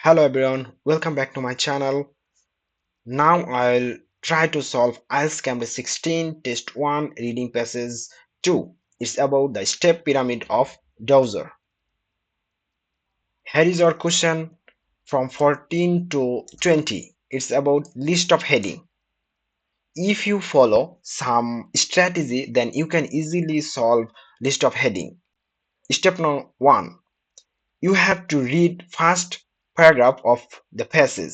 Hello everyone, welcome back to my channel. Now I'll try to solve IELTS Cambridge-16 Test 1 reading passage 2. It's about the step pyramid of Dowser. Here is our question from 14 to 20. It's about list of heading. If you follow some strategy, then you can easily solve list of heading. Step number 1. You have to read first paragraph of the passage,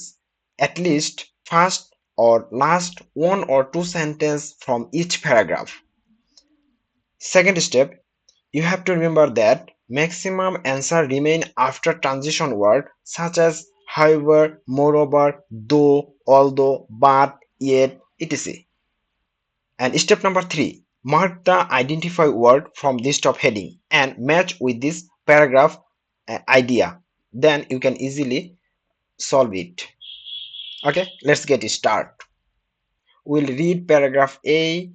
at least first or last one or two sentences from each paragraph. Second step, you have to remember that maximum answer remain after transition word such as however, moreover, though, although, but, yet, etc. And step number 3, mark the identify word from list of heading and match with this paragraph idea. Then you can easily solve it. Okay, let's get it started. We'll read paragraph A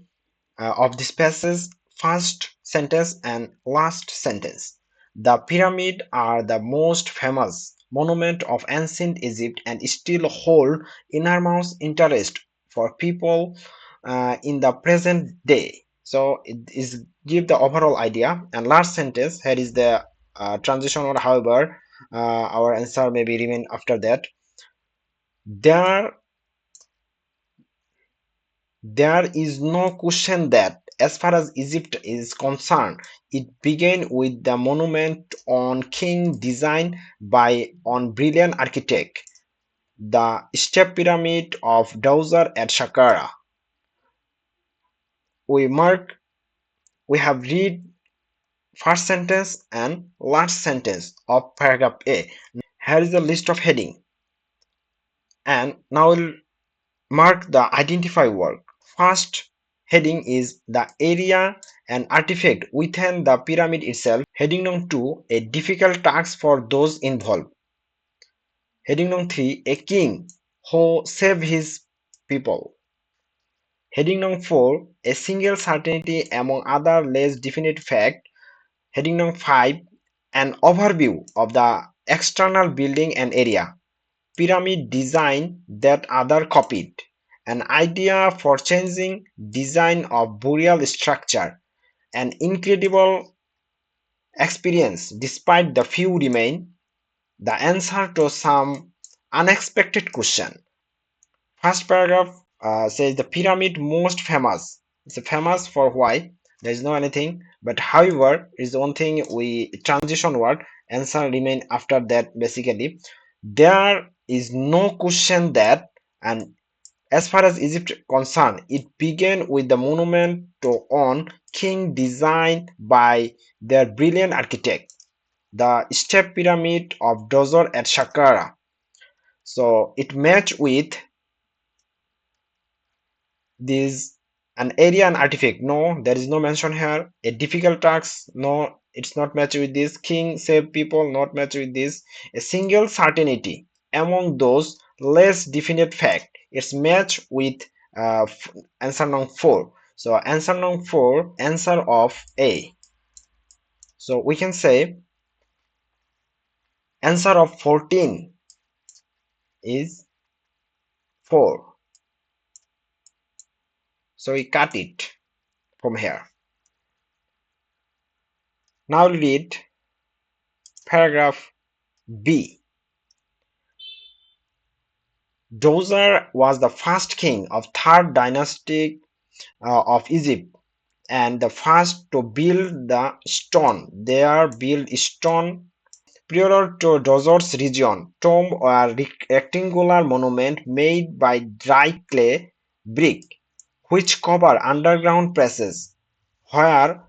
of this passage, first sentence and last sentence. The pyramid are the most famous monument of ancient Egypt and still hold enormous interest for people in the present day. So it is give the overall idea. And last sentence, here is the transition or however, our answer maybe remain after that. There is no question that, as far as Egypt is concerned, it began with the monument on king designed by on brilliant architect, the step pyramid of Dowser at Saqqara. We have read first sentence and last sentence of paragraph A. Here is a list of heading, and now we'll mark the identify word. First heading is the area and artifact within the pyramid itself. Heading number 2, a difficult task for those involved. Heading number 3, a king who saved his people. Heading number 4, a single certainty among other less definite fact. Heading number 5, an overview of the external building and area. Pyramid design that other copied. An idea for changing design of burial structure. An incredible experience despite the few remain. The answer to some unexpected question. First paragraph says the pyramid most famous. It's famous for why? There is no anything, but however is one thing we transition word. Answer remain after that basically. There is no question that, and as far as Egypt concerned, it began with the monument to on king designed by their brilliant architect, the step pyramid of Dozor at Saqqara. So it matched with this an area and artifact. No, there is no mention here. A difficult task. No, it's not matched with this. King save people. Not matched with this. A single certainty among those less definite fact. It's matched with answer number 4. So answer number 4, answer of A. So we can say answer of 14 is 4. So we cut it from here. Now read paragraph B. Djoser was the first king of third dynasty of Egypt and the first to build the stone. There built stone prior to Djoser's region. Tomb or rectangular monument made by dry clay brick, which cover underground passages where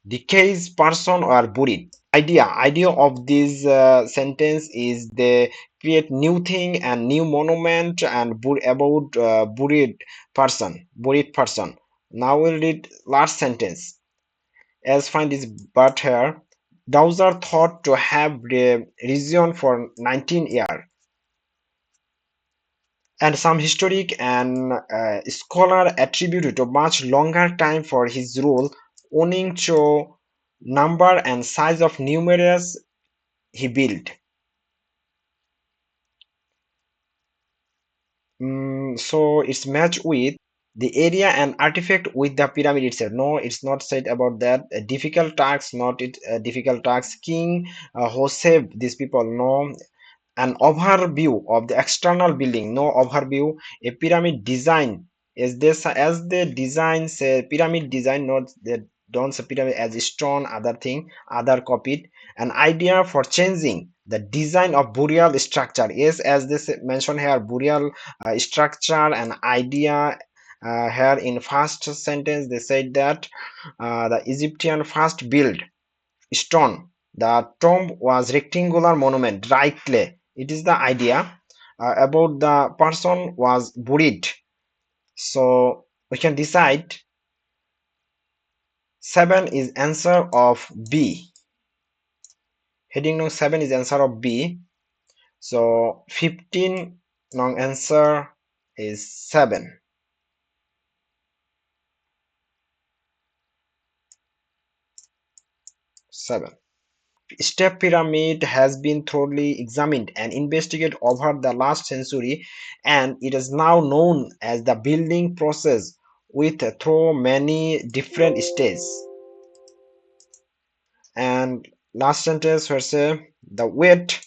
deceased person were buried. Idea of this sentence is they create new thing and new monument and about buried person. Now we'll read last sentence. As find is but here, Dowser thought to have the region for 19 years, and some historic and scholar attribute to much longer time for his rule, owing to number and size of numerous he built. So it's matched with the area and artifact with the pyramid itself. No, it's not said about that. A difficult task, not it. A difficult task. King who saved these people. No, an overview of the external building. No overview. A pyramid design. As they design say pyramid design, not they don't say pyramid as a stone, other thing, other copied. An idea for changing the design of burial structure. Yes, as this mentioned here, burial structure and idea. Here in first sentence they said that the Egyptian first built stone. The tomb was rectangular monument, dry clay. It is the idea about the person was buried. So we can decide 7 is answer of B. Heading number 7 is answer of B. So 15 long answer is 7. 7. Step pyramid has been thoroughly examined and investigated over the last century, and it is now known as the building process with through many different stages. And last sentence where say the weight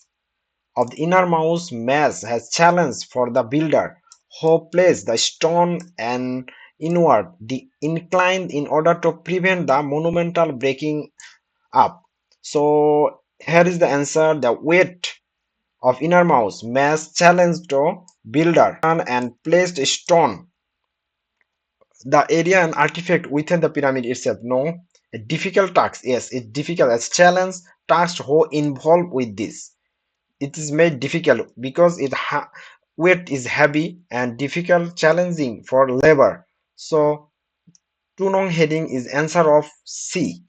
of the innermost mass has challenged for the builder who placed the stone and inward the inclined in order to prevent the monumental breaking up. So here is the answer. The weight of innermost mass challenged to builder and placed a stone the area and artifact within the pyramid itself. No, a difficult task. Yes, it's difficult as challenge task who involved with this. It is made difficult because weight is heavy and difficult challenging for labor. So two long heading is answer of C.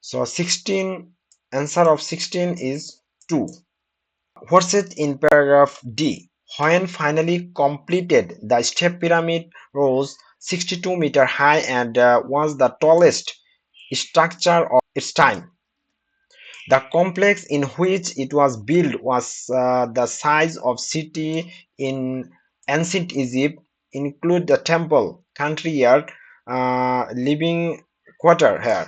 So 16 answer of 16 is 2. What's it in paragraph D? When finally completed, the step pyramid rose 62-meter high and was the tallest structure of its time. The complex in which it was built was the size of city in ancient Egypt, include the temple, country yard, living quarter here.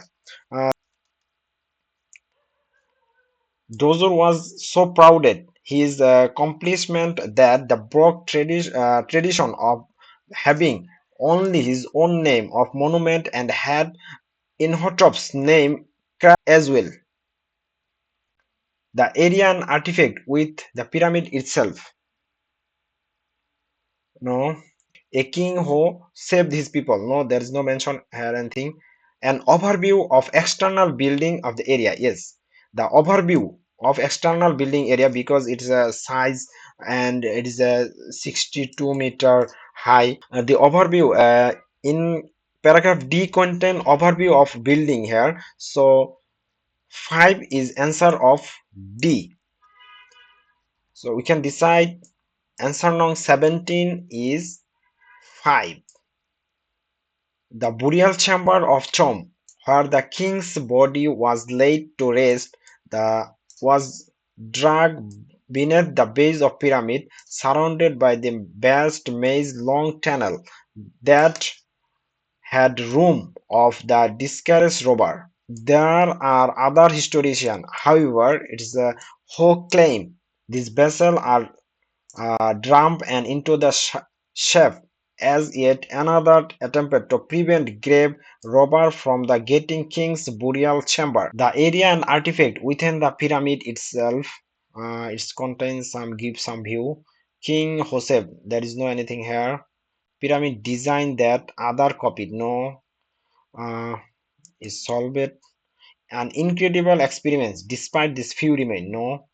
Dozor was so proud at his accomplishment that the broke tradition of having only his own name of monument and had Imhotep's name carved as well. The area and artifact with the pyramid itself. No, a king who saved his people. No, there is no mention here anything. An overview of external building of the area. Yes, the overview of external building area because it's a size and it is a 62-meter high. The overview in paragraph D contain overview of building here. So 5 is answer of D. So we can decide answer number 17 is 5. The burial chamber of tomb, where the king's body was laid to rest, was dragged beneath the base of pyramid, surrounded by the vast maze-long tunnel that had room of the discards robber. There are other historians, however, it is who claim these vessels are drummed and into the shaft as yet another attempt to prevent grave robber from the getting king's burial chamber. The area and artifact within the pyramid itself, it contains some give some view. King Joseph, there is no anything here. Pyramid design that other copied, no, is solved. An incredible experiments despite this few remain, no.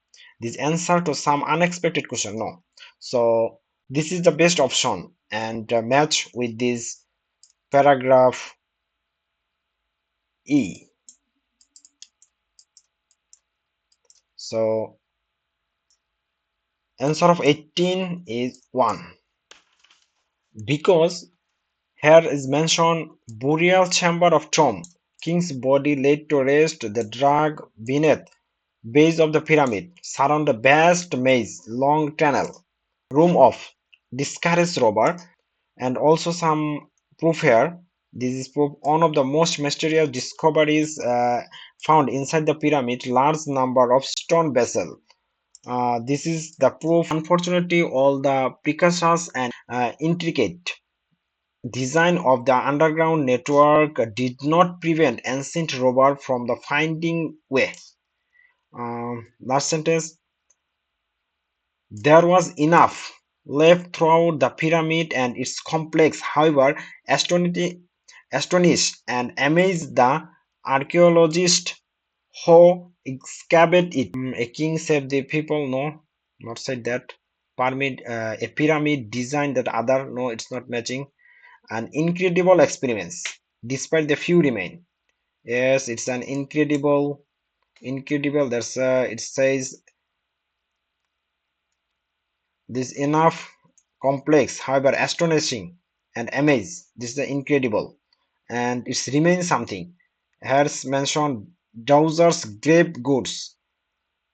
This answer to some unexpected question, no. So this is the best option and match with this paragraph E. So answer of 18 is 1 because here is mentioned burial chamber of tomb, king's body laid to rest, the drag beneath base of the pyramid, surround the vast maze, long tunnel, room of discourage robber. And also some proof here. This is proof one of the most mysterious discoveries found inside the pyramid, large number of stone vessels. This is the proof. Unfortunately, all the precautions and intricate design of the underground network did not prevent ancient robber from the finding way. Last sentence. There was enough left throughout the pyramid and its complex. However, astonished and amazed the archaeologist who excavated it. A king saved the people. No, not said that. A pyramid design that other. No, it's not matching. An incredible experiments. Despite the few remain. Yes, it's an incredible. It says this enough complex, however astonishing and amazed. This is the incredible, and it remains something. Here's mentioned Dowser's grave goods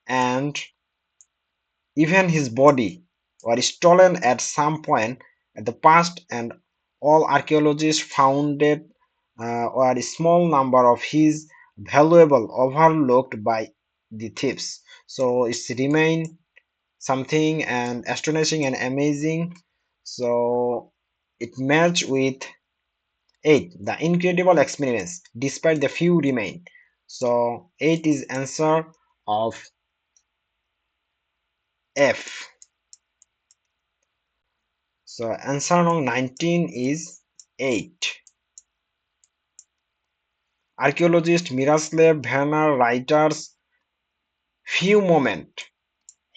and even his body were stolen at some point at the past, and all archaeologists found it were a small number of his valuable overlooked by the thieves. So it's remain something and astonishing and amazing. So it matched with 8, the incredible experiments despite the few remain. So 8 is answer of F. So answer number 19 is 8. Archaeologist Miroslav Werner writers few moment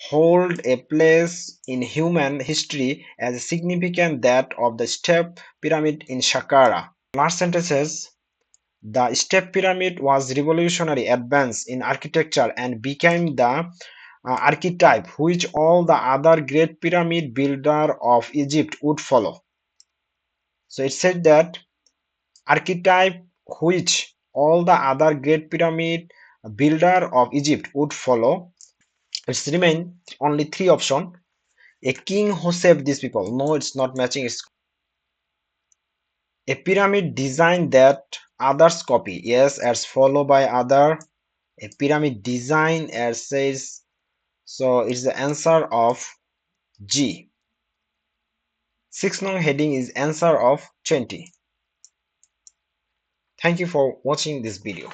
hold a place in human history as significant that of the step pyramid in Saqqara. Last sentence says the step pyramid was revolutionary advance in architecture and became the archetype which all the other great pyramid builder of Egypt would follow. So it said that archetype which all the other great pyramid builder of Egypt would follow. It's remain only 3 option. A king who saved these people. No, it's not matching. It's a pyramid design that others copy. Yes, as followed by other. A pyramid design as says. So it's the answer of G. 6 nong heading is answer of 20. Thank you for watching this video.